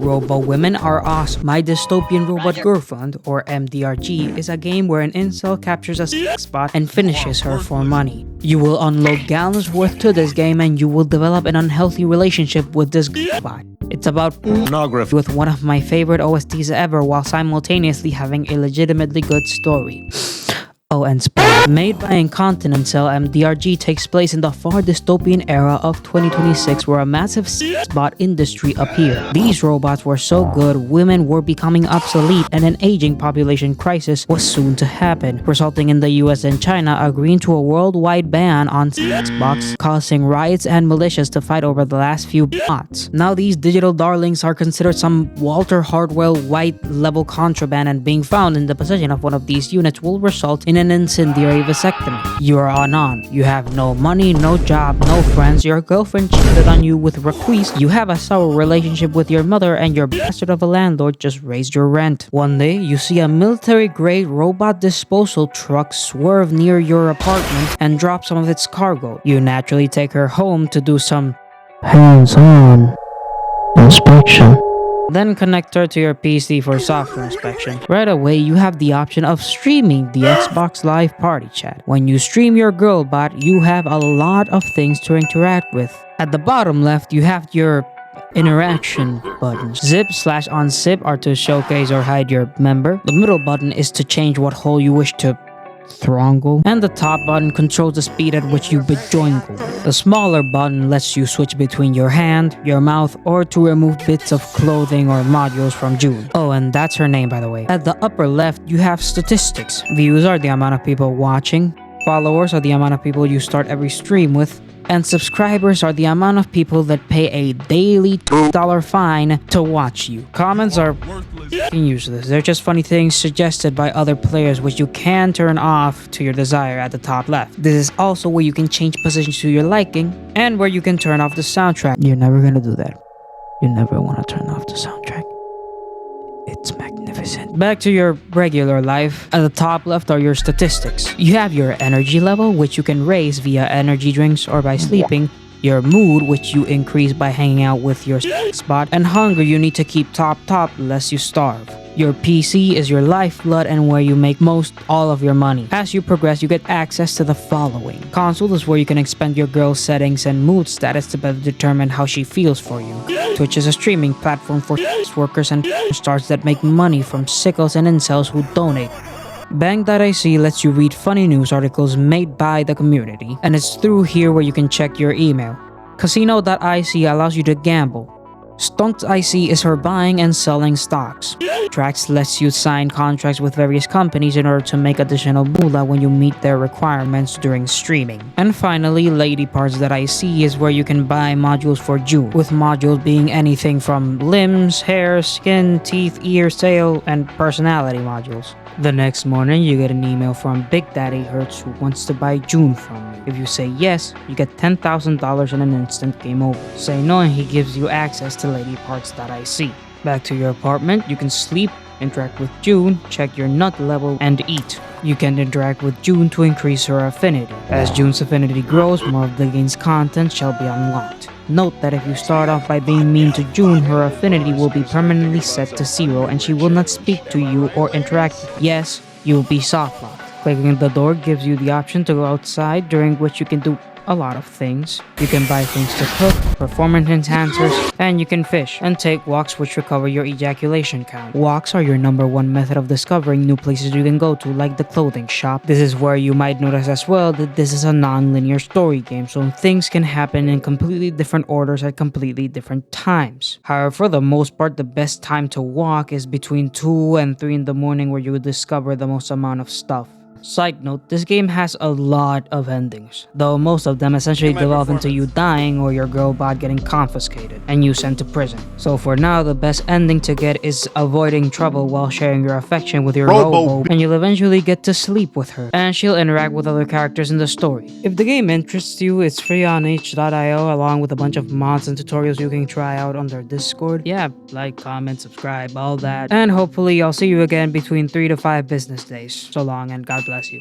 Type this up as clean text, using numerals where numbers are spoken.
Robot women are awesome. My Dystopian Robot Girlfriend, or MDRG, is a game where an incel captures a sex bot and finishes her for money. You will unload gallons worth to this game and you will develop an unhealthy relationship with this bot. It's about pornography with one of my favorite OSTs ever while simultaneously having a legitimately good story. Oh, and spoiler. Made by Incontinent Cell, MDRG takes place in the far dystopian era of 2026 where a massive sex bot industry appeared. These robots were so good, women were becoming obsolete and an aging population crisis was soon to happen, resulting in the US and China agreeing to a worldwide ban on sex bots, causing riots and militias to fight over the last few bots. Now these digital darlings are considered some Walter Hardwell white level contraband, and being found in the possession of one of these units will result in an incendiary vasectomy. You are unknown. You have no money, no job, no friends. Your girlfriend cheated on you with requests. You have a sour relationship with your mother, and your bastard of a landlord just raised your rent. One day, you see a military-grade robot disposal truck swerve near your apartment and drop some of its cargo. You naturally take her home to do some hands-on inspection. Then connect her to your PC for software inspection. Right away, you have the option of streaming the Xbox Live Party Chat. When you stream your girl bot, you have a lot of things to interact with. At the bottom left, you have your interaction buttons. Zip/unzip are to showcase or hide your member. The middle button is to change what hole you wish to throttle, and the top button controls the speed at which you bejoingle. The smaller button lets you switch between your hand, your mouth, or to remove bits of clothing or modules from June. Oh, and that's her name, by the way. At the upper left, you have statistics. Views are the amount of people watching, followers are the amount of people you start every stream with, and subscribers are the amount of people that pay a daily $2 fine to watch you. Comments are useless. They're just funny things suggested by other players which you can turn off to your desire at the top left. This is also where you can change positions to your liking and where you can turn off the soundtrack. You're never gonna do that. You never want to turn off the soundtrack. It's magnificent. Back to your regular life. At the top left are your statistics. You have your energy level, which you can raise via energy drinks or by sleeping, your mood, which you increase by hanging out with your spot, and hunger you need to keep top lest you starve. Your PC is your lifeblood and where you make all of your money. As you progress, you get access to the following. Console is where you can expand your girl's settings and mood status to better determine how she feels for you. Twitch is a streaming platform for workers and stars that make money from sickles and incels who donate. Bang.ic lets you read funny news articles made by the community, and it's through here where you can check your email. Casino.ic allows you to gamble. Stunt.ic is for buying and selling stocks. Trax lets you sign contracts with various companies in order to make additional moolah when you meet their requirements during streaming. And finally, LadyParts.ic is where you can buy modules for June, with modules being anything from limbs, hair, skin, teeth, ears, tail, and personality modules. The next morning, you get an email from Big Daddy Hertz who wants to buy June from you. If you say yes, you get $10,000 in an instant. Game over. Say no and he gives you access to LadyParts.ic. Back to your apartment, you can sleep, interact with June, check your nut level, and eat. You can interact with June to increase her affinity. As June's affinity grows, more of the game's content shall be unlocked. Note that if you start off by being mean to June, her affinity will be permanently set to 0 and she will not speak to you or interact with you. Yes, you will be soft locked. Clicking the door gives you the option to go outside, during which you can do a lot of things. You can buy things to cook, performance enhancers, and you can fish and take walks which recover your ejaculation count. Walks are your #1 method of discovering new places you can go to, like the clothing shop. This is where you might notice as well that this is a non-linear story game, so things can happen in completely different orders at completely different times. However, for the most part, the best time to walk is between 2 and 3 in the morning, where you will discover the most amount of stuff. Side note, this game has a lot of endings, though most of them essentially devolve into you dying or your girl bot getting confiscated and you sent to prison. So for now, the best ending to get is avoiding trouble while sharing your affection with your robo, and you'll eventually get to sleep with her, and she'll interact with other characters in the story. If the game interests you, it's free on itch.io along with a bunch of mods and tutorials you can try out on their Discord. Yeah, like, comment, subscribe, all that. And hopefully I'll see you again between 3 to 5 business days. So long and God bless you.